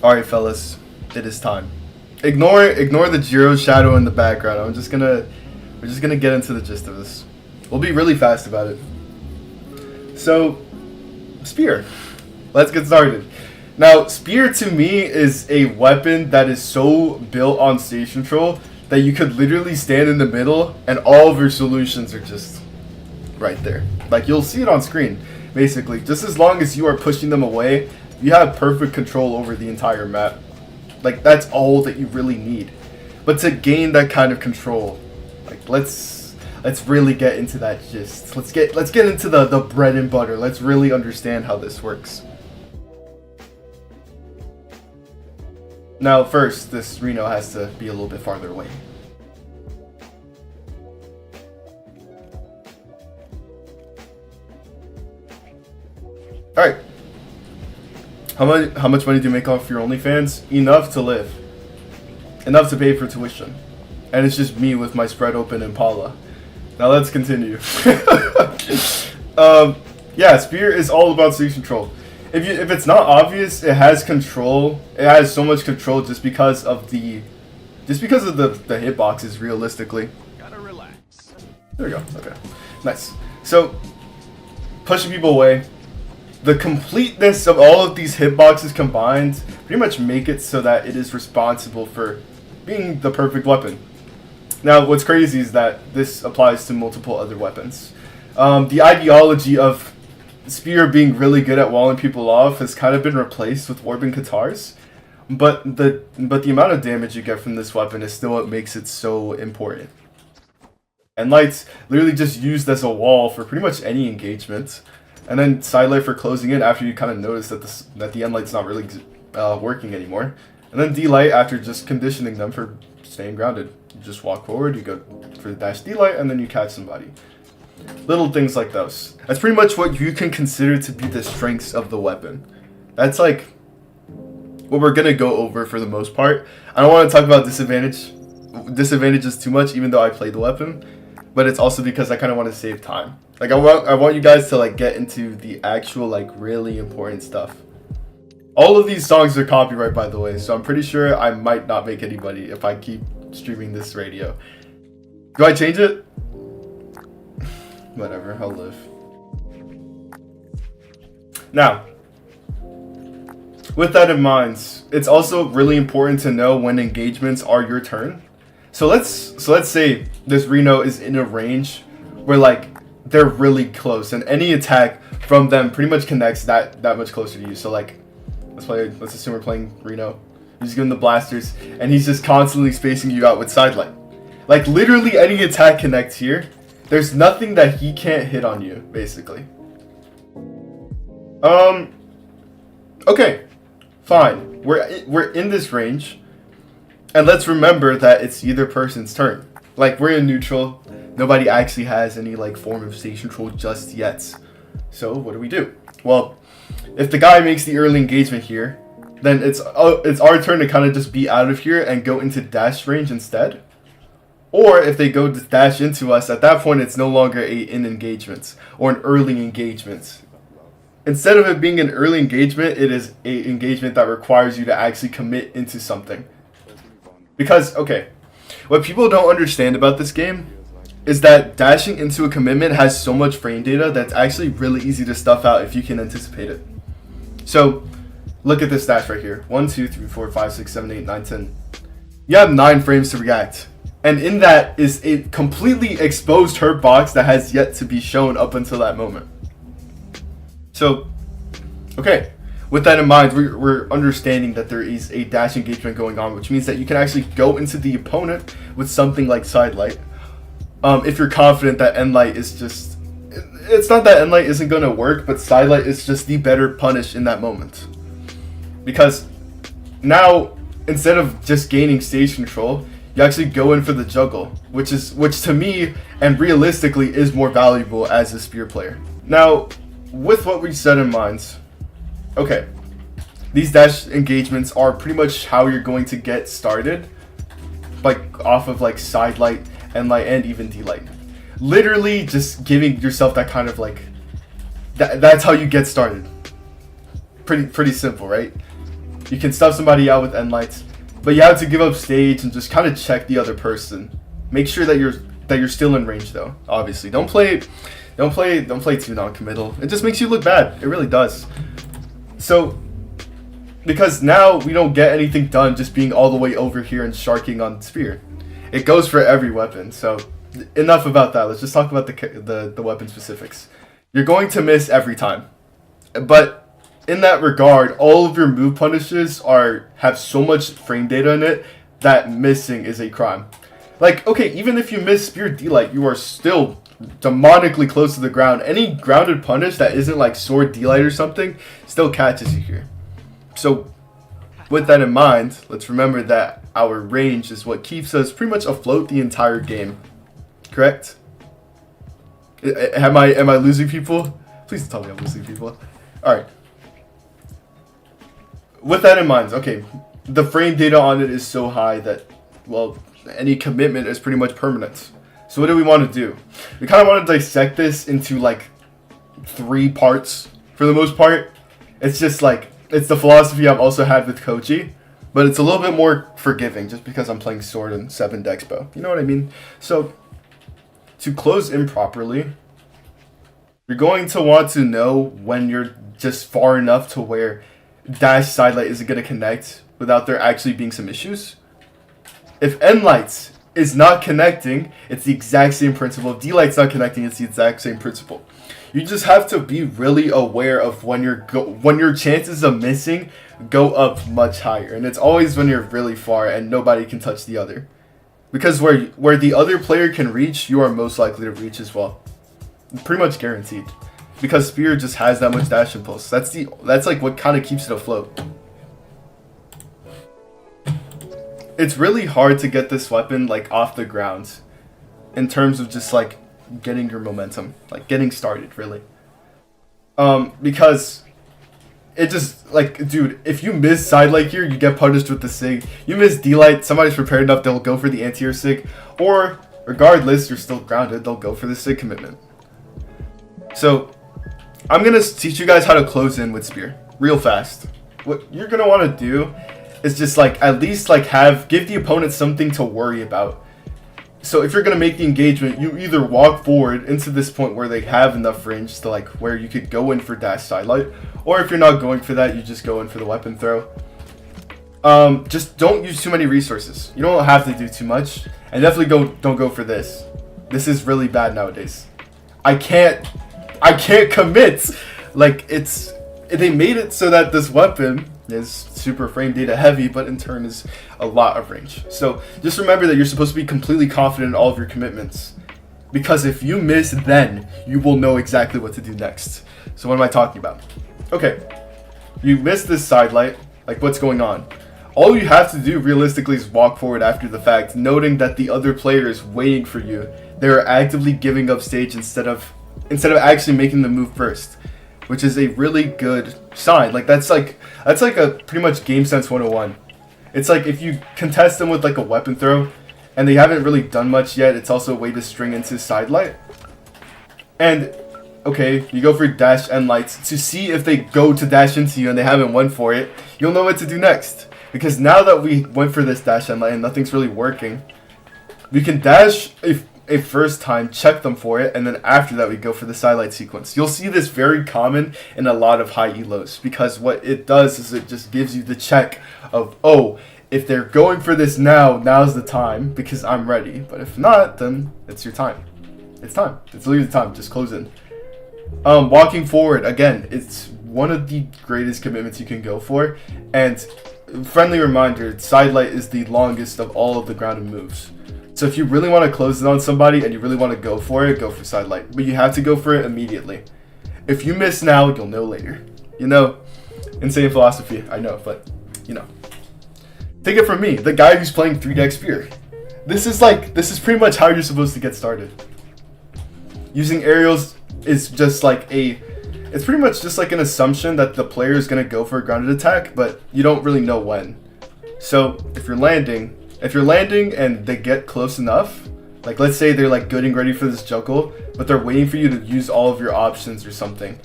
Alright, fellas, it is time. Ignore the Jiro shadow in the background. We're just gonna get into the gist of this. We'll be really fast about it. So, Spear. Let's get started. Now, Spear to me is a weapon that is so built on stage control that you could literally stand in the middle and all of your solutions are just right there. Like, you'll see it on screen, basically. Just as long as you are pushing them away, you have perfect control over the entire map. Like, that's all that you really need. But to gain that kind of control, like, let's really get into that gist. Let's get into the bread and butter. Let's really understand how this works. Now, first, this Reno has to be a little bit farther away. Alright. How much money do you make off your OnlyFans? Enough to live. Enough to pay for tuition. And it's just me with my spread open Impala. Now let's continue. Yeah, Spear is all about stage control. If it's not obvious, it has control. It has so much control just because of the hitboxes. Realistically, gotta relax. There we go. Okay, nice. So pushing people away. The completeness of all of these hitboxes combined pretty much make it so that it is responsible for being the perfect weapon. Now, what's crazy is that this applies to multiple other weapons. The ideology of Spear being really good at walling people off has kind of been replaced with Warbin Katars, but the amount of damage you get from this weapon is still what makes it so important. And Light's literally just used as a wall for pretty much any engagement, and then Sidelight for closing in after you kind of notice that the end light's not really working anymore, and then D-Light after just conditioning them for staying grounded. You just walk forward, you go for the dash D-Light, and then you catch somebody. Little things like those. That's pretty much what you can consider to be the strengths of the weapon. That's like what we're gonna go over for the most part. I don't want to talk about disadvantages too much, even though I play the weapon, but it's also because I kind of want to save time. Like, I want you guys to like get into the actual like really important stuff. All of these songs are copyright, by the way, so I'm pretty sure I might not make anybody if I keep streaming this radio. Do I change it? Whatever, I'll live. Now, with that in mind, it's also really important to know when engagements are your turn. So let's say this Reno is in a range where like they're really close, and any attack from them pretty much connects that much closer to you. So like, let's assume we're playing Reno. He's giving the blasters, and he's just constantly spacing you out with Sidelight. Like, literally any attack connects here. There's nothing that he can't hit on you, basically. Okay, fine. We're in this range, and let's remember that it's either person's turn. Like, we're in neutral. Nobody actually has any like form of stage control just yet. So what do? Well, if the guy makes the early engagement here, then it's our turn to kind of just be out of here and go into dash range instead. Or if they go to dash into us, at that point it's no longer an engagement or an early engagement. Instead of it being an early engagement, it is an engagement that requires you to actually commit into something. Because, okay, what people don't understand about this game is that dashing into a commitment has so much frame data that's actually really easy to stuff out if you can anticipate it. So, look at this dash right here. 1, 2, 3, 4, 5, 6, 7, 8, 9, 10. You have 9 frames to react. And in that is a completely exposed hurt box that has yet to be shown up until that moment. So, okay. With that in mind, we're understanding that there is a dash engagement going on, which means that you can actually go into the opponent with something like Sidelight. If you're confident that Endlight is just... It's not that Endlight isn't going to work, but Sidelight is just the better punish in that moment. Because now, instead of just gaining stage control, you actually go in for the juggle, which to me, and realistically, is more valuable as a Spear player. Now, with what we said in mind, okay, these dash engagements are pretty much how you're going to get started, like off of like Sidelight, Endlight, and even D-Light. Literally just giving yourself that kind of like, that's how you get started. Pretty simple, right? You can stuff somebody out with end lights, but you have to give up stage and just kind of check the other person. Make sure that you're still in range though. Obviously, don't play too non-committal. It just makes you look bad. It really does. So, because now we don't get anything done just being all the way over here and sharking on spear. It goes for every weapon. So, enough about that. Let's just talk about the weapon specifics. You're going to miss every time, but in that regard, all of your move punishes have so much frame data in it that missing is a crime. Like, okay, even if you miss spear D-light, you are still demonically close to the ground. Any grounded punish that isn't like sword D-light or something still catches you here. So, with that in mind, let's remember that our range is what keeps us pretty much afloat the entire game. Correct? Am I losing people? Please tell me I'm losing people. Alright. With that in mind, okay, the frame data on it is so high that, well, any commitment is pretty much permanent. So what do we want to do? We kind of want to dissect this into like 3 parts for the most part. It's just like, it's the philosophy I've also had with Koji, but it's a little bit more forgiving just because I'm playing sword and 7 dex bow. You know what I mean? So to close improperly, you're going to want to know when you're just far enough to where dash sidelight isn't going to connect without there actually being some issues. If end lights is not connecting, it's the exact same principle. If D-light's not connecting, it's the exact same principle. You just have to be really aware of when your chances of missing go up much higher, and it's always when you're really far and nobody can touch the other. Because where the other player can reach, you are most likely to reach as well. Pretty much guaranteed. Because spear just has that much dash impulse. That's like what kind of keeps it afloat. It's really hard to get this weapon like off the ground in terms of just like getting your momentum, like getting started really. Because it just like, dude, if you miss sidelight here, you get punished with the sig. You miss D-light, somebody's prepared enough, they'll go for the anti-air sig, or regardless, you're still grounded, they'll go for the sig commitment. So I'm gonna teach you guys how to close in with spear real fast. What you're gonna want to do is just like at least like give the opponent something to worry about. So if you're gonna make the engagement, you either walk forward into this point where they have enough range to like where you could go in for dash sidelight, or if you're not going for that, you just go in for the weapon throw. Just don't use too many resources. You don't have to do too much, and definitely don't go for this. This is really bad nowadays. I can't commit. Like they made it so that this weapon is super frame data heavy, but in turn is a lot of range. So just remember that you're supposed to be completely confident in all of your commitments, because if you miss, then you will know exactly what to do next. So what am I talking about? Okay, you missed this sidelight, like what's going on? All you have to do realistically is walk forward after the fact, noting that the other player is waiting for you. They're actively giving up stage instead of actually making the move first, which is a really good sign. Like that's like a pretty much game sense 101. It's like if you contest them with like a weapon throw and they haven't really done much yet, it's also a way to string into sidelight. And okay, you go for dash end lights to see if they go to dash into you and they haven't went for it, you'll know what to do next. Because now that we went for this dash end light and nothing's really working, we can dash a first time, check them for it, and then after that we go for the sidelight sequence. You'll see this very common in a lot of high elos, because what it does is it just gives you the check of, oh, if they're going for this now's the time because I'm ready. But if not, then it's your time. It's time. It's literally the time. Just close in. Walking forward, again, it's one of the greatest commitments you can go for, and friendly reminder, sidelight is the longest of all of the grounded moves. So if you really want to close it on somebody and you really want to go for it, go for sidelight. But you have to go for it immediately. If you miss now, you'll know later. You know, insane philosophy, I know, but you know. Take it from me, the guy who's playing 3-deck spear. This is pretty much how you're supposed to get started. Using aerials is just like it's pretty much just like an assumption that the player is going to go for a grounded attack, but you don't really know when. So if you're landing and they get close enough, like let's say they're like getting ready for this juggle, but they're waiting for you to use all of your options or something,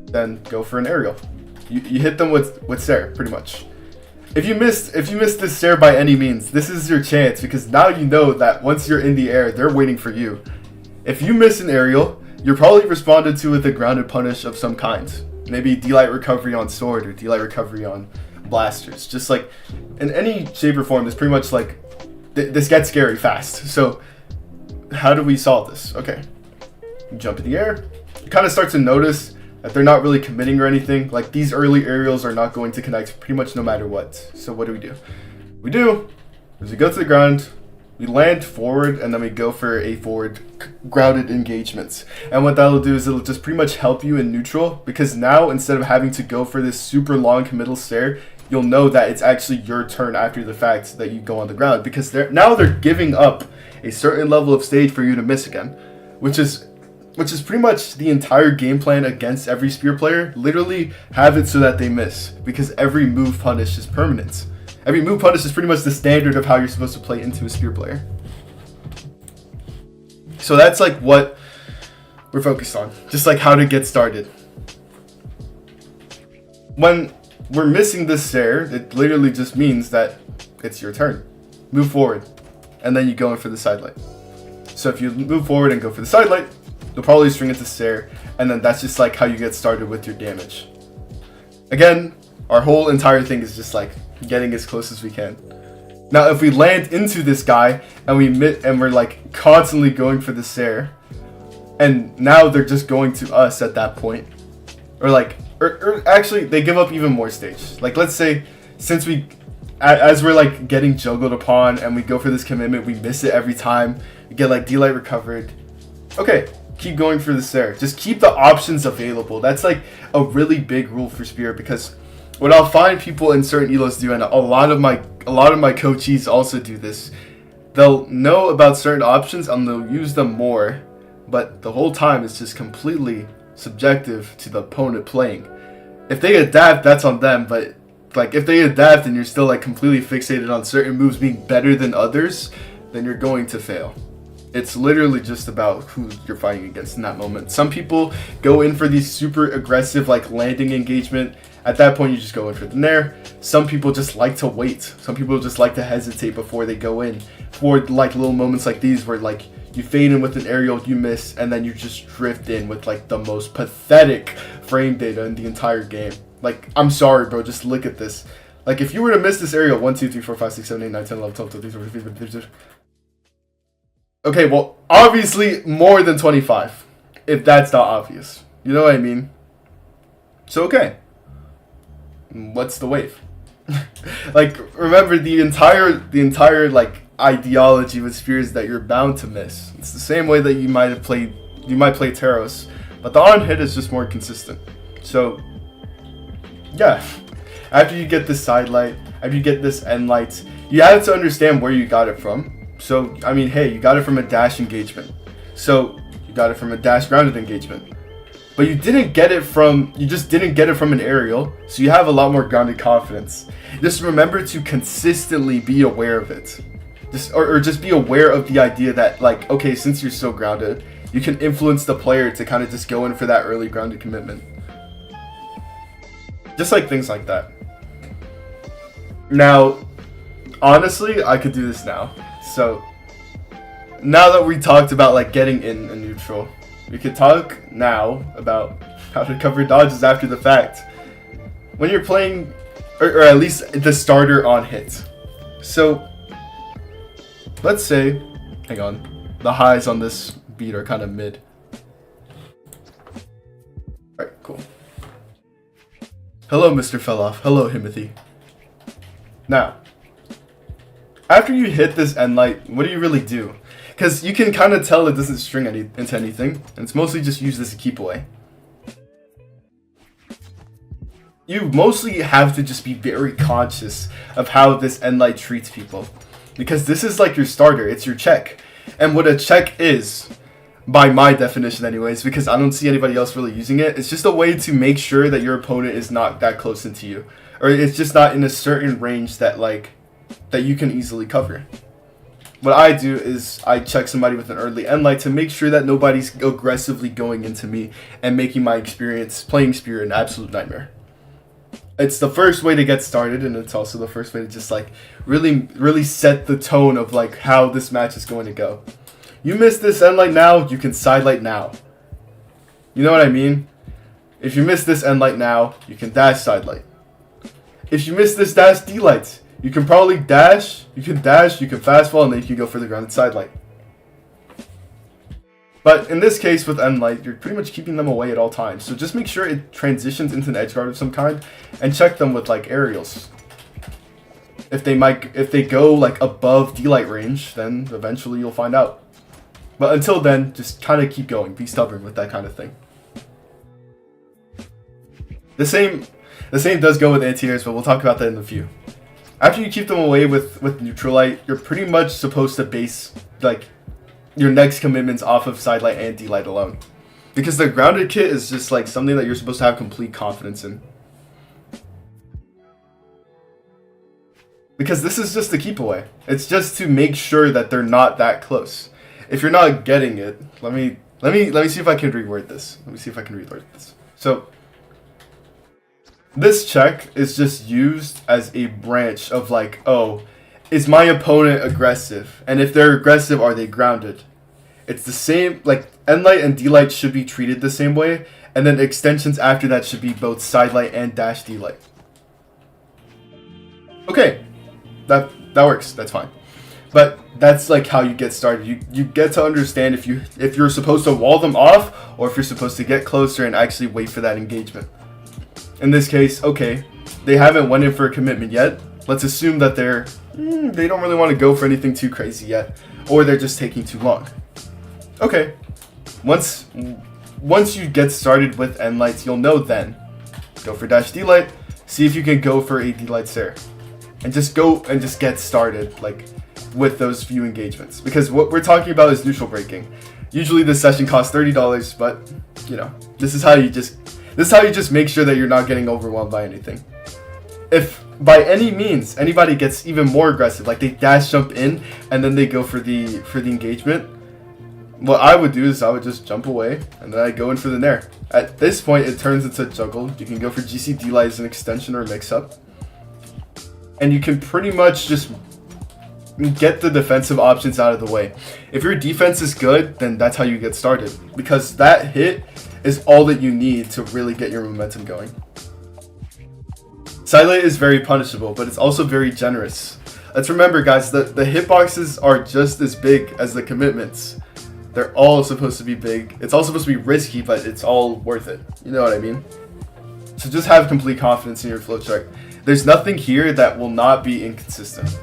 then go for an aerial. You hit them with Sair, pretty much. if you missed this Sair by any means, this is your chance, because now you know that once you're in the air, they're waiting for you. If you miss an aerial, you're probably responded to with a grounded punish of some kind. Maybe D-Light recovery on sword or D-Light recovery on blasters. Just like in any shape or form, this pretty much like this gets scary fast. So how do we solve this? Okay, you jump in the air. You kind of start to notice that they're not really committing or anything. Like these early aerials are not going to connect pretty much no matter what. So what do? We go to the ground, we land forward, and then we go for a forward grounded engagement. And what that'll do is it'll just pretty much help you in neutral, because now instead of having to go for this super long committal Sair, you'll know that it's actually your turn after the fact that you go on the ground, because now they're giving up a certain level of stage for you to miss again, which is pretty much the entire game plan against every spear player. Literally have it so that they miss, because every move punish is permanent. Every move punish is pretty much the standard of how you're supposed to play into a spear player. So that's like what we're focused on, just like how to get started. When we're missing this Sair, it literally just means that it's your turn. Move forward, and then you go in for the Sidelight. So if you move forward and go for the Sidelight, you'll probably string it to Sair, and then that's just like how you get started with your damage. Again, our whole entire thing is just like getting as close as we can. Now, if we land into this guy and we're like constantly going for the Sair, and now they're just going to us at that point, or actually they give up even more stage. Like let's say, since as we're like getting juggled upon and we go for this commitment, we miss it every time. We get like D-Light recovered. Okay, keep going for the Sair. Just keep the options available. That's like a really big rule for spear, because what I'll find people in certain elos do, and a lot of my coaches also do this, they'll know about certain options and they'll use them more, but the whole time it's just completely subjective to the opponent playing. If they adapt, that's on them, but like if they adapt and you're still like completely fixated on certain moves being better than others, then you're going to fail. It's literally just about who you're fighting against in that moment. Some people go in for these super aggressive like landing engagement. At that point, you just go in for the nair. Some people just like to wait. Some people just like to hesitate before they go in. For like little moments like these where like you fade in with an aerial, you miss, and then you just drift in with like the most pathetic frame data in the entire game. Like, I'm sorry, bro, just look at this. Like, if you were to miss this aerial 1, 2, 3, 4, 5, 6, 7, 8, 9, 10, 11, 12, 13, 14, 15, 16, 17. Okay, well, obviously more than 25, if that's not obvious. You know what I mean? So, okay. What's the wave? Like, remember, the entire like ideology with spears that you're bound to miss. It's the same way that you might play Taros, but the on hit is just more consistent. So yeah, after you get this Sidelight, after you get this end light, you have to understand where you got it from. So I mean, hey, you got it from a dash engagement, so you got it from a dash grounded engagement. But you just didn't get it from an aerial, so you have a lot more grounded confidence. Just remember to consistently be aware of it. Just be aware of the idea that, like, okay, since you're so grounded, you can influence the player to kind of just go in for that early grounded commitment. Just like things like that. Now, honestly, I could do this now. So, now that we talked about, like, getting in a neutral, we could talk now about how to cover dodges after the fact. When you're playing, or at least the starter on hit. So, let's say, hang on, the highs on this beat are kind of mid. Alright, cool. Hello, Mr. Felloff. Hello, Himothy. Now, after you hit this end light, what do you really do? Because you can kind of tell it doesn't string into anything, and it's mostly just used as a keep away. You mostly have to just be very conscious of how this end light treats people. Because this is like your starter, it's your check. And what a check is, by my definition anyways, because I don't see anybody else really using it, it's just a way to make sure that your opponent is not that close into you. Or it's just not in a certain range that you can easily cover. What I do is I check somebody with an early end light to make sure that nobody's aggressively going into me and making my experience playing spear an absolute nightmare. It's the first way to get started, and it's also the first way to just like really set the tone of like how this match is going to go. You miss this end light now, you can sidelight now. You know what I mean? If you miss this end light now, you can dash sidelight. If you miss this dash D light, you can probably dash, you can fast fall, and then you can go for the grounded sidelight. But in this case with end light, you're pretty much keeping them away at all times. So just make sure it transitions into an edge guard of some kind, and check them with like aerials. If they go like above D light range, then eventually you'll find out. But until then, just kind of keep going. Be stubborn with that kind of thing. The same does go with anti-airs, but we'll talk about that in a few. After you keep them away with neutral light, you're pretty much supposed to base like your next commitments off of sidelight and D-light alone. Because the grounded kit is just like something that you're supposed to have complete confidence in. Because this is just a keep away. It's just to make sure that they're not that close. If you're not getting it, let me see if I can reword this. So this check is just used as a branch of like, oh, is my opponent aggressive? And if they're aggressive, are they grounded? It's the same, like end light and D light should be treated the same way, and then extensions after that should be both sidelight and dash D light. Okay, that works. That's fine. But that's like how you get started. You get to understand if you're supposed to wall them off or if you're supposed to get closer and actually wait for that engagement. In this case, okay, they haven't went in for a commitment yet. Let's assume that they don't really want to go for anything too crazy yet, or they're just taking too long. Okay, once you get started with end lights, you'll know then. Go for dash D light. See if you can go for a D light Sair, and just go and just get started like with those few engagements. Because what we're talking about is neutral breaking. Usually this session costs $30, but you know this is how you just make sure that you're not getting overwhelmed by anything. If by any means anybody gets even more aggressive, like they dash jump in and then they go for the engagement, what I would do is I would just jump away and then I go in for the nair. At this point it turns into a juggle. You can go for GC D light as an extension or mix up, and you can pretty much just get the defensive options out of the way. If your defense is good, then that's how you get started, because that hit is all that you need to really get your momentum going. Sidelight is very punishable, but it's also very generous. Let's remember, guys, the hitboxes are just as big as the commitments. They're all supposed to be big. It's all supposed to be risky, but it's all worth it. You know what I mean? So just have complete confidence in your flowchart. There's nothing here that will not be inconsistent.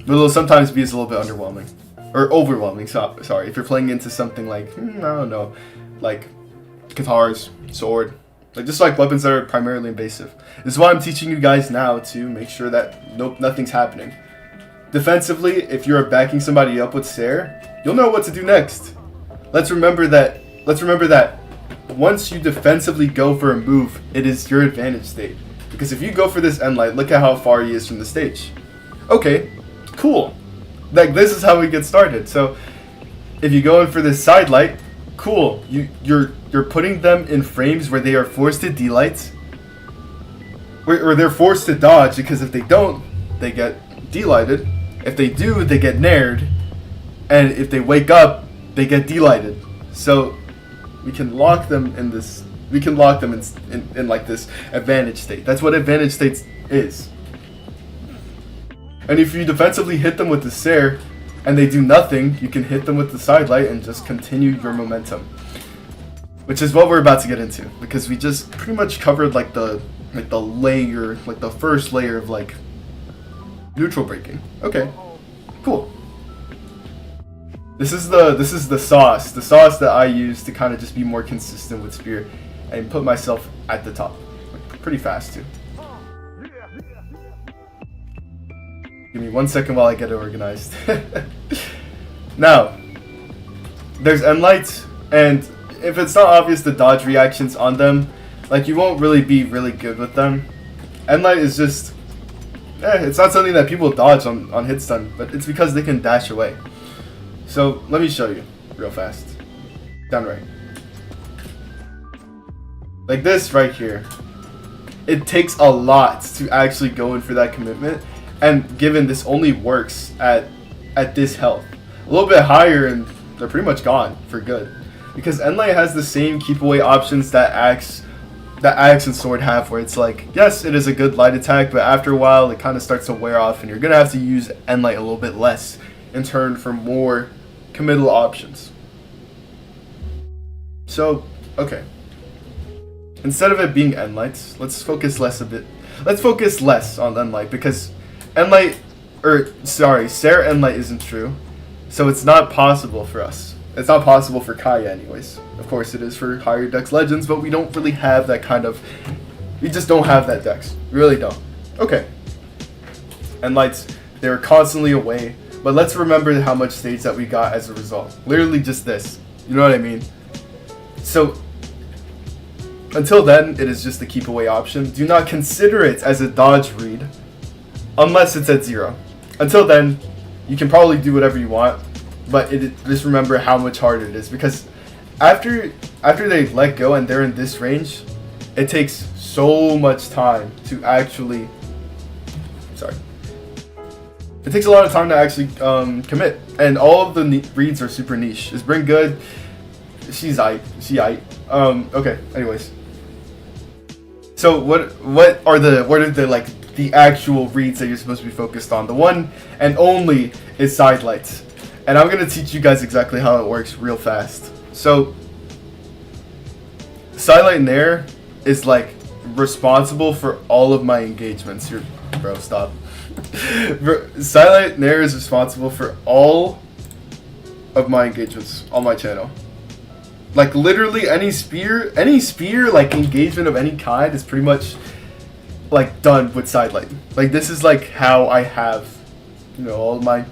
But it'll sometimes be a little bit underwhelming. Or overwhelming, sorry. If you're playing into something like, I don't know, like guitars, sword, like just like weapons that are primarily invasive. This is why I'm teaching you guys now to make sure that nothing's happening. Defensively, if you're backing somebody up with Sair, you'll know what to do next. Let's remember that once you defensively go for a move, it is your advantage state. Because if you go for this end light, look at how far he is from the stage. Okay, cool. Like this is how we get started. So if you go in for this side light, cool. You're putting them in frames where they are forced to D-light, or they're forced to dodge, because if they don't, they get D-lighted. If they do, they get naired, and if they wake up, they get D-lighted. So we can lock them in this. We can lock them in like this advantage state. That's what advantage state is. And if you defensively hit them with the Sair and they do nothing, you can hit them with the sidelight and just continue your momentum. Which is what we're about to get into, because we just pretty much covered like the layer, like the first layer of like neutral breaking. Okay, cool. This is the sauce that I use to kind of just be more consistent with Spear and put myself at the top, like, pretty fast too. Give me 1 second while I get it organized. Now, there's end lights, and if it's not obvious the dodge reactions on them, like you won't really be really good with them. End light is just, it's not something that people dodge on hit stun, but it's because they can dash away. So let me show you real fast. Down right. Like this right here. it takes a lot to actually go in for that commitment. And given this only works at this health, a little bit higher and they're pretty much gone for good. Because Nlight has the same keep away options that Axe and Sword have, where it's like, yes, it is a good light attack, but after a while it kind of starts to wear off and you're gonna have to use Nlight a little bit less in turn for more committal options. So, okay. Instead of it being Nlights, let's focus less on Nlight, because Sair Nlight isn't true. So it's not possible for us. It's not possible for Kaya anyways. Of course it is for higher dex legends, but we don't really have that kind of... We just don't have that dex. We really don't. Okay. Nlights, they're constantly away, but let's remember how much stage that we got as a result. Literally just this. You know what I mean? So, until then, it is just the keep away option. Do not consider it as a dodge read, unless it's at 0. Until then, you can probably do whatever you want, but just remember how much harder it is, because after they let go and they're in this range, it takes so much time to actually... Sorry. It takes a lot of time to actually commit, and all of the reads are super niche. Is Bring good? She's aight. Okay. Anyways, so what are the actual reads that you're supposed to be focused on? The one and only is Sidelight, and I'm gonna teach you guys exactly how it works real fast. So, Sidelight Nair is like responsible for all of my engagements. Bro, stop. Sidelight Nair is responsible for all of my engagements on my channel. Like literally any spear like engagement of any kind is pretty much like done with Sidelight. Like this is like how I have, you know, all my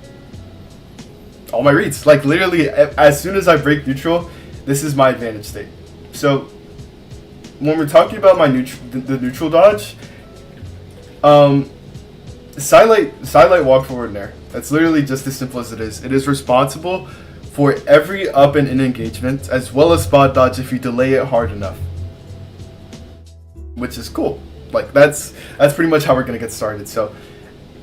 reads. Like literally as soon as I break neutral, this is my advantage state. So when we're talking about my the neutral dodge, Sidelight walk forward Nair. That's literally just as simple as it is. It is responsible for every up and in engagement, as well as spot dodge if you delay it hard enough. Which is cool. Like that's pretty much how we're gonna get started. So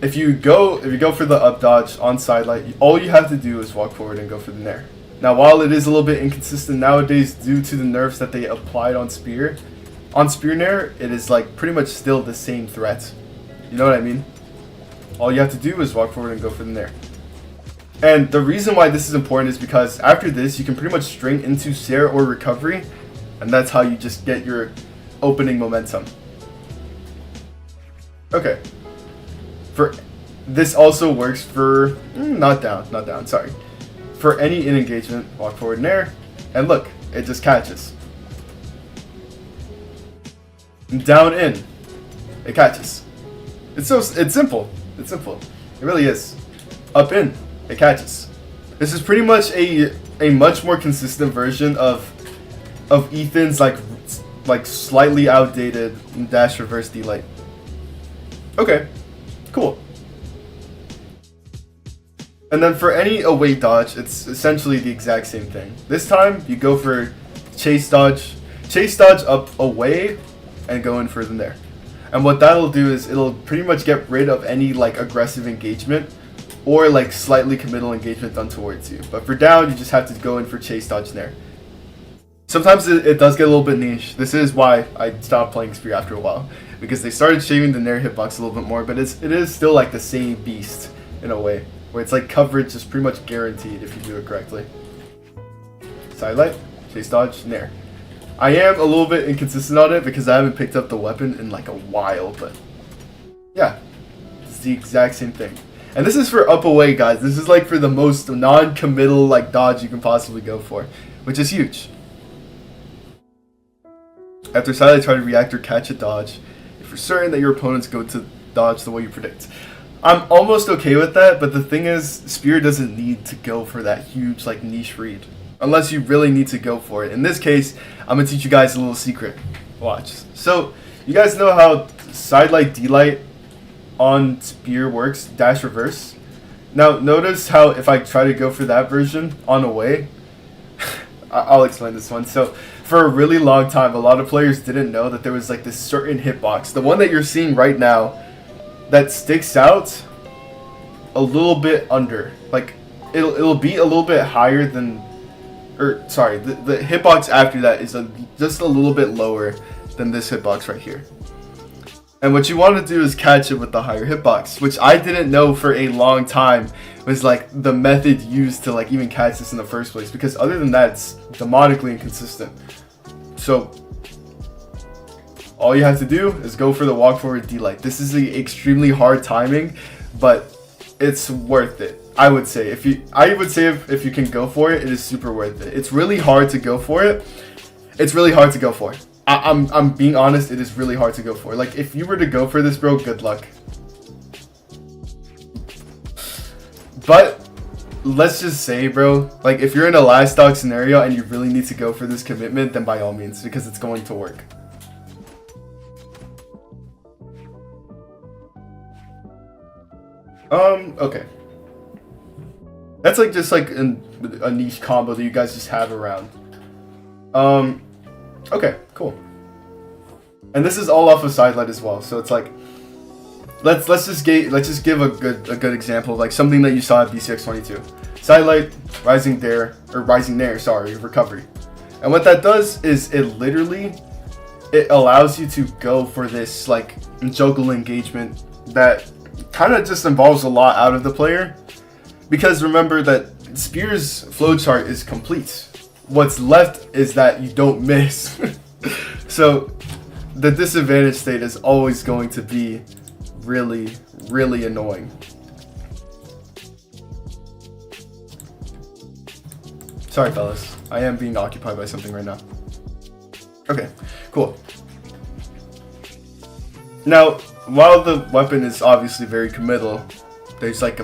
if you go for the up dodge on Sidelight, all you have to do is walk forward and go for the Nair. Now while it is a little bit inconsistent nowadays due to the nerfs that they applied on Spear Nair, it is like pretty much still the same threat. You know what I mean? All you have to do is walk forward and go for the Nair. And the reason why this is important is because after this, you can pretty much string into Sair or Recovery, and that's how you just get your opening momentum. Okay. This also works for not down. Sorry. For any in engagement, walk forward Nair, and look, it just catches. Down in, it catches. It's simple. It's simple. It really is. Up in, it catches. This is pretty much a much more consistent version of Ethan's like slightly outdated dash reverse D-Light. Okay, cool. And then for any away dodge, it's essentially the exact same thing. This time you go for chase dodge up away, and go in for them there. And what that'll do is it'll pretty much get rid of any like aggressive engagement or like slightly committal engagement done towards you. But for down, you just have to go in for chase dodge there. Sometimes it does get a little bit niche. This is why I stopped playing Spear after a while, because they started shaving the Nair hitbox a little bit more, but it is still like the same beast in a way, where it's like coverage is pretty much guaranteed if you do it correctly. Sidelight, chase dodge, Nair. I am a little bit inconsistent on it because I haven't picked up the weapon in like a while, but yeah, it's the exact same thing. And this is for up away, guys. This is like for the most non-committal like dodge you can possibly go for, which is huge. After Sidelight, try to react or catch a dodge if you're certain that your opponents go to dodge the way you predict. I'm almost okay with that, but the thing is, Spear doesn't need to go for that huge like niche read. Unless you really need to go for it. In this case, I'm going to teach you guys a little secret. Watch. So, you guys know how Sidelight D-Light on Spear works, dash reverse? Now, notice how if I try to go for that version on away, I'll explain this one. So, for a really long time, a lot of players didn't know that there was like this certain hitbox. The one that you're seeing right now that sticks out a little bit under. Like, it'll be a little bit higher than, or sorry, the hitbox after that is just a little bit lower than this hitbox right here. And what you want to do is catch it with the higher hitbox, which I didn't know for a long time was like the method used to like even catch this in the first place, because other than that, it's demonically inconsistent. So all you have to do is go for the walk forward D-light. This is the extremely hard timing, but it's worth it. I would say if you can go for it, it is super worth it. It's really hard to go for it. It's really hard to go for. I'm being honest, it is really hard to go for. Like, if you were to go for this, bro, good luck. But let's just say, bro, like, if you're in a last stock scenario and you really need to go for this commitment, then by all means, because it's going to work. Okay. That's like just like a niche combo that you guys just have around. Okay, cool. And this is all off of Sidelight as well, so it's like, let's just give a good example of like something that you saw at BCX22. Sidelight, rising nair, sorry, recovery. And what that does is it allows you to go for this like juggle engagement that kind of just involves a lot out of the player, because remember that Spear's flowchart is complete. What's left is that you don't miss. So the disadvantage state is always going to be really, really annoying. Sorry, fellas. I am being occupied by something right now. Okay, cool. Now, while the weapon is obviously very committal, there's like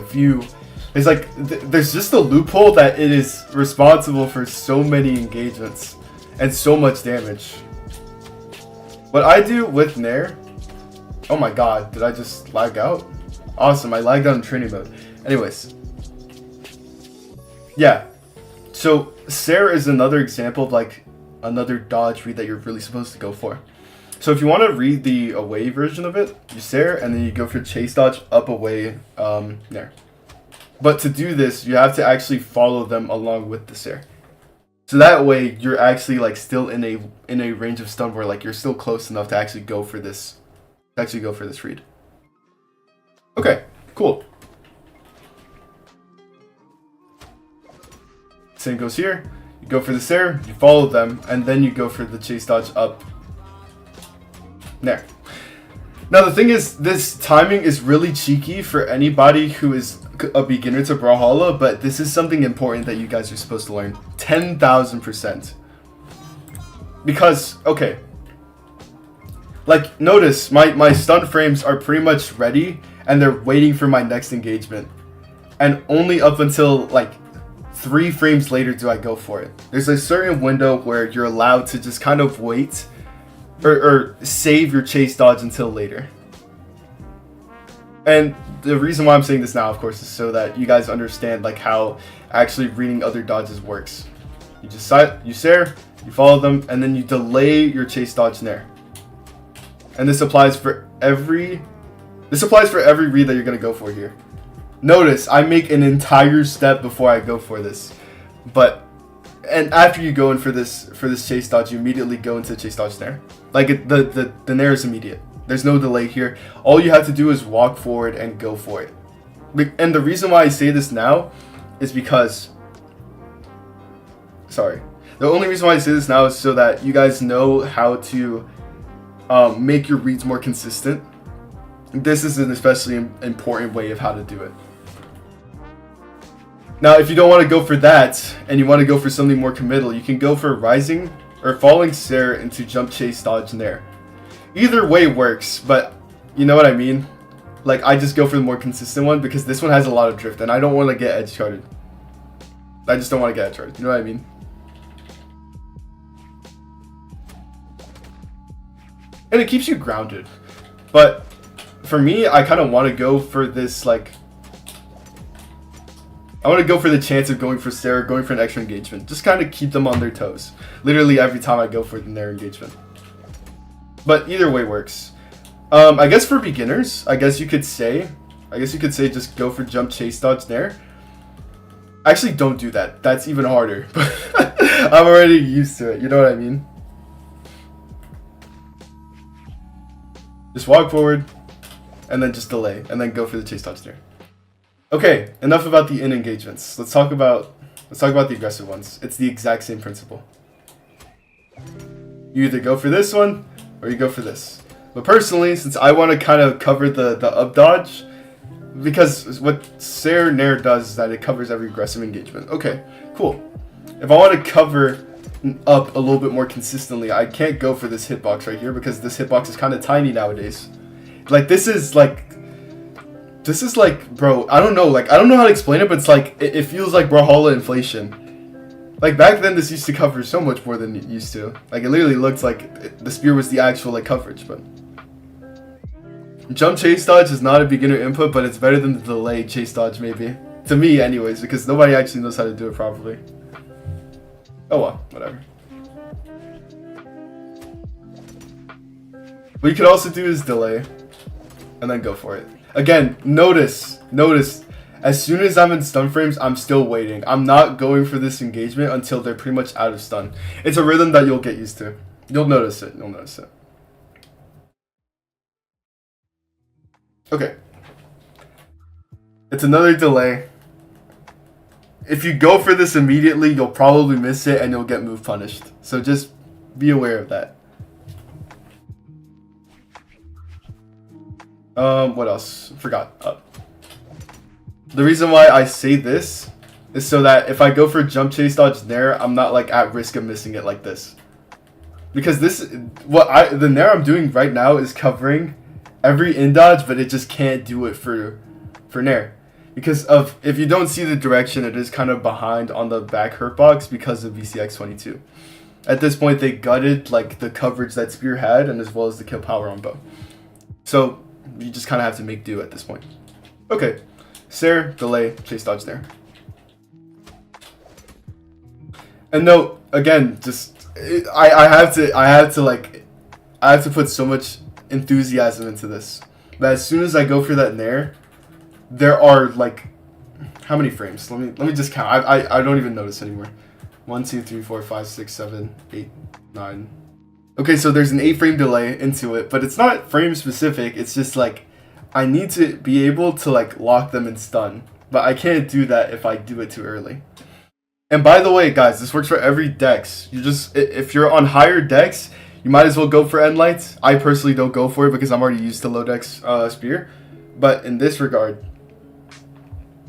there's just a loophole that it is responsible for so many engagements and so much damage. What I do with Nair, oh my god, did I just lag out? Awesome, I lagged out in training mode. Anyways, yeah, so Sair is another example of like another dodge read that you're really supposed to go for. So if you want to read the away version of it, you Sair and then you go for chase dodge up away Nair. But to do this, you have to actually follow them along with the Sair. So that way, you're actually like still in a range of stun where like you're still close enough to actually go for this read. Okay, cool. Same goes here. You go for the Sair, you follow them, and then you go for the chase dodge up there. Now the thing is, this timing is really cheeky for anybody who is a beginner to Brawlhalla, but this is something important that you guys are supposed to learn. 10,000%. Because, okay, like, notice, my stun frames are pretty much ready, and they're waiting for my next engagement. And only up until, like, 3 frames later do I go for it. There's a certain window where you're allowed to just kind of wait, or save your chase dodge until later. And the reason why I'm saying this now, of course, is so that you guys understand like how actually reading other dodges works. You just you Sair, you follow them, and then you delay your chase dodge Nair. And this applies for every read that you're gonna go for here. Notice I make an entire step before I go for this, and after you go in for this chase dodge, you immediately go into chase dodge Nair. Like the Nair is immediate. There's no delay here. All you have to do is walk forward and go for it. And the reason why I say this now is because, sorry, the only reason why I say this now is so that you guys know how to make your reads more consistent. This is an especially important way of how to do it. Now, if you don't want to go for that and you want to go for something more committal, you can go for rising or falling Sair into jump chase dodge Nair. Either way works, but you know what I mean? Like, I just go for the more consistent one because this one has a lot of drift and I don't want to get edge guarded. I just don't want to get edge guarded. You know what I mean? And it keeps you grounded. But for me, I kind of want to go for this, like, I want to go for the chance of going for Sair, going for an extra engagement. Just kind of keep them on their toes. Literally every time I go for their engagement. But either way works. I guess for beginners, I guess you could say just go for jump, chase, dodge, nair. Actually, don't do that. That's even harder. I'm already used to it. You know what I mean? Just walk forward, and then just delay, and then go for the chase, dodge, nair. Okay, enough about the in engagements. Let's talk about the aggressive ones. It's the exact same principle. You either go for this one or you go for this. But personally, since I want to kind of cover the up dodge, because what Sair nair does is that it covers every aggressive engagement. Okay, cool. If I want to cover up a little bit more consistently, I can't go for this hitbox right here because this hitbox is kind of tiny nowadays. Like this is like, bro, I don't know how to explain it, but it's like, it feels like Brawlhalla inflation. Like back then, this used to cover so much more than it used to. Like it literally looked like the spear was the actual like coverage, but. Jump chase dodge is not a beginner input, but it's better than the delay chase dodge maybe. To me anyways, because nobody actually knows how to do it properly. Oh well, whatever. What you could also do is delay, and then go for it. Again, notice, as soon as I'm in stun frames, I'm still waiting. I'm not going for this engagement until they're pretty much out of stun. It's a rhythm that you'll get used to. You'll notice it. Okay. It's another delay. If you go for this immediately, you'll probably miss it and you'll get move punished. So just be aware of that. What else? Forgot. The reason why I say this is so that if I go for jump chase dodge nair, I'm not like at risk of missing it like this. Because the nair I'm doing right now is covering every in dodge, but it just can't do it for nair. Because of, if you don't see the direction, it is kind of behind on the back hurt box because of VCX22. At this point, they gutted like the coverage that spear had, and as well as the kill power on bow. So you just kind of have to make do at this point. Okay, Sair, delay, chase dodge nair. And note again, just I have to put so much enthusiasm into this that as soon as I go for that nair, there are like, how many frames? Let me just count. I don't even notice anymore. 1, 2, 3, 4, 5, 6, 7, 8, 9. Okay, so there's an 8-frame delay into it, but it's not frame specific. It's just like I need to be able to like lock them in stun, but I can't do that if I do it too early. And by the way, guys, this works for every dex. If you're on higher dex, you might as well go for end lights. I personally don't go for it because I'm already used to low dex spear. But in this regard,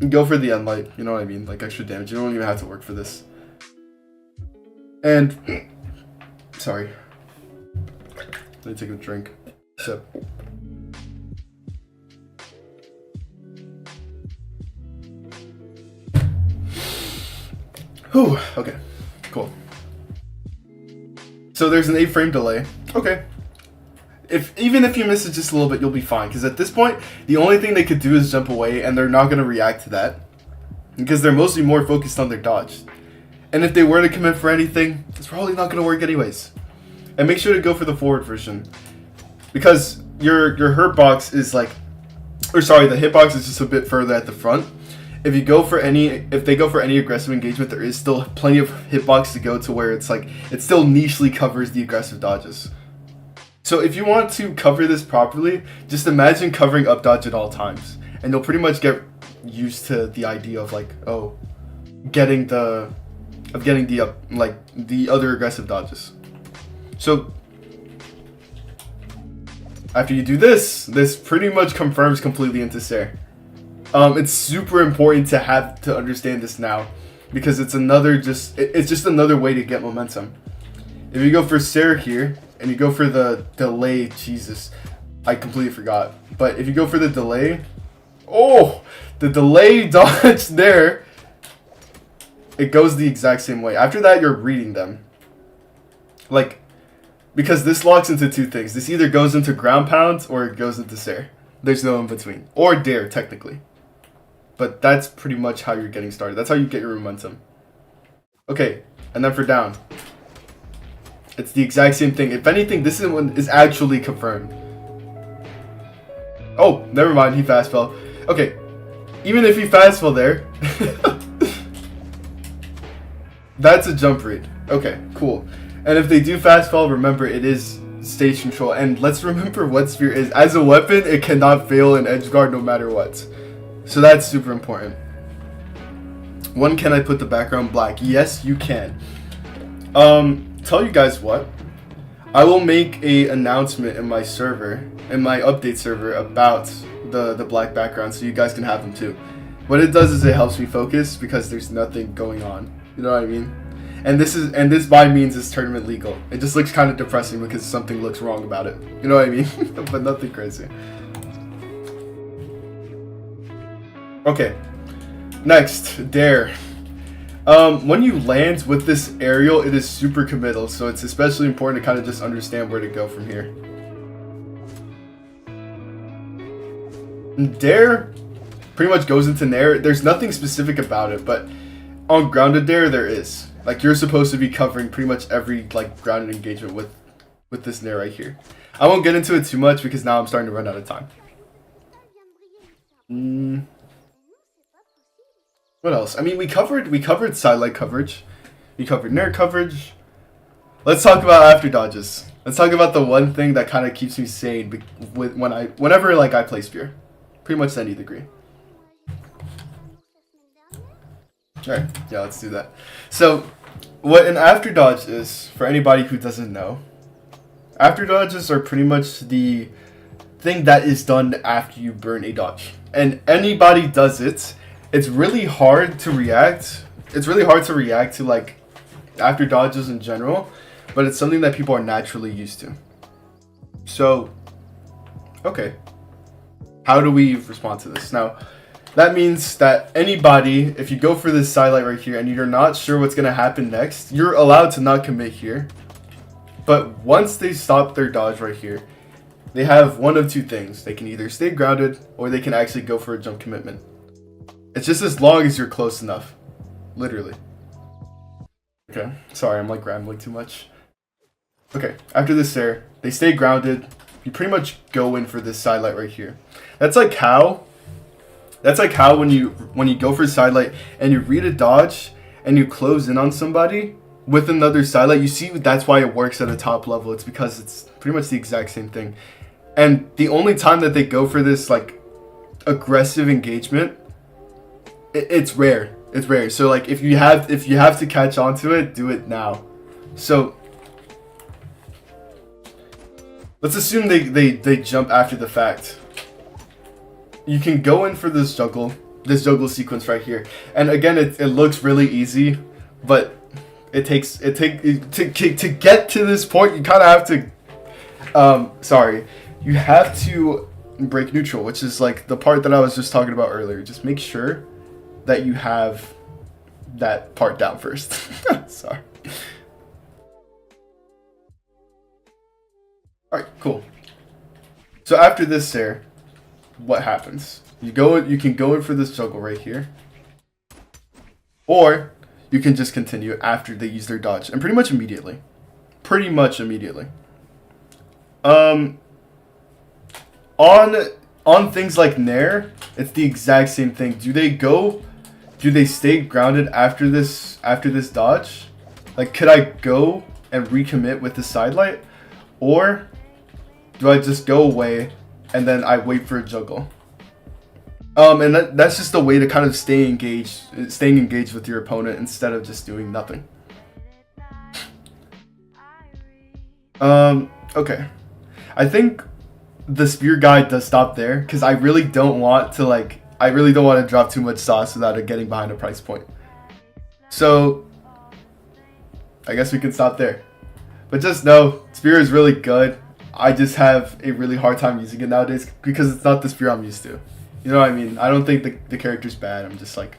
go for the end light. You know what I mean? Like extra damage. You don't even have to work for this. And sorry, let me take a drink. Sip. Whew. Okay. Cool. So there's an 8-frame delay. Okay. Even if you miss it just a little bit, you'll be fine. Because at this point, the only thing they could do is jump away, and they're not going to react to that. Because they're mostly more focused on their dodge. And if they were to commit for anything, it's probably not going to work anyways. And make sure to go for the forward version. Because your hurt box is like... Or sorry, the hitbox is just a bit further at the front. If they go for any aggressive engagement, there is still plenty of hitbox to go to where it's like, it still nichely covers the aggressive dodges. So if you want to cover this properly, just imagine covering up dodge at all times. And you'll pretty much get used to the idea of like, oh, getting the other aggressive dodges. So after you do this pretty much confirms completely into Sair. It's super important to understand this now, because it's just another way to get momentum. If you go for Sair here and you go for the delay, Jesus, I completely forgot. But if you go for the delay, oh, the delay dodge there, it goes the exact same way. After that, you're reading them. Like, because this locks into two things. This either goes into ground pound or it goes into Sair. There's no in between. Or dare, technically. but that's pretty much how you're getting started. That's how you get your momentum. Okay, and then for down, it's the exact same thing. If anything, this one is actually confirmed. Oh, never mind, he fast fell. Okay, even if he fast fell there, that's a jump rate. Okay, cool. And if they do fast fall, remember it is stage control. And let's remember what Sphere is. As a weapon, it cannot fail in edge guard no matter what. So that's super important. When can I put the background black? Yes, you can. Tell you guys what. I will make a announcement in my server, in my update server, about the black background, so you guys can have them too. What it does is it helps me focus because there's nothing going on. You know what I mean? And this by means is tournament legal. It just looks kind of depressing because something looks wrong about it. You know what I mean? But nothing crazy. Okay. Next, dare. When you land with this aerial, it is super committal, so it's especially important to kind of just understand where to go from here. Dare pretty much goes into nair. There's nothing specific about it, but on grounded dare there is. Like, you're supposed to be covering pretty much every like grounded engagement with this nair right here. I won't get into it too much because now I'm starting to run out of time. What else? I mean, we covered Sidelight coverage. We covered nair coverage. Let's talk about after dodges. Let's talk about the one thing that kind of keeps me sane whenever like I play Spear. Pretty much to any degree. Alright, yeah, let's do that. So, what an after dodge is, for anybody who doesn't know, after dodges are pretty much the thing that is done after you burn a dodge. And anybody does it. It's really hard to react. It's really hard to react to like after dodges in general, but it's something that people are naturally used to. So, okay. How do we respond to this? Now, that means that anybody, if you go for this Sidelight right here and you're not sure what's going to happen next, you're allowed to not commit here. But once they stop their dodge right here, they have one of two things. They can either stay grounded or they can actually go for a jump commitment. It's just as long as you're close enough. Literally. Okay, sorry, I'm like rambling too much. Okay, after this Sair, they stay grounded. You pretty much go in for this Sidelight right here. That's like how when you go for Sidelight and you read a dodge and you close in on somebody with another Sidelight, you see that's why it works at a top level. It's because it's pretty much the exact same thing. And the only time that they go for this like aggressive engagement, it's rare. It's rare. So like if you have to catch on to it, do it now. So let's assume they jump after the fact. You can go in for this juggle sequence right here. And again, it looks really easy, but to get to this point, you kind of have to you have to break neutral, which is like the part that I was just talking about earlier. Just make sure that you have that part down first. Sorry. Alright, cool. So after this Sair, what happens? You can go in for this juggle right here. Or you can just continue after they use their dodge. And pretty much immediately. On things like nair, it's the exact same thing. Do they stay grounded after this dodge? Like, could I go and recommit with the Sidelight? Or do I just go away and then I wait for a juggle? And that's just a way to kind of staying engaged with your opponent instead of just doing nothing. Okay. I think the Spear guide does stop there because I really don't want to drop too much sauce without it getting behind a price point. So I guess we can stop there. But just know, Spear is really good. I just have a really hard time using it nowadays because it's not the Spear I'm used to. You know what I mean? I don't think the character's bad. I'm just like,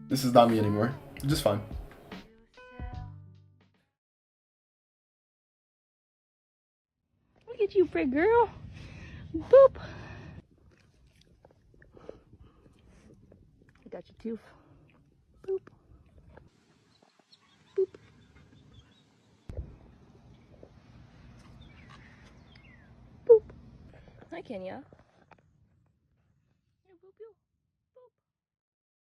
this is not me anymore. It's just fine. Look at you, pretty girl. Boop. Got your tooth. Boop. Boop. Boop. Hi, Kenya. Here, boop, you. Boop.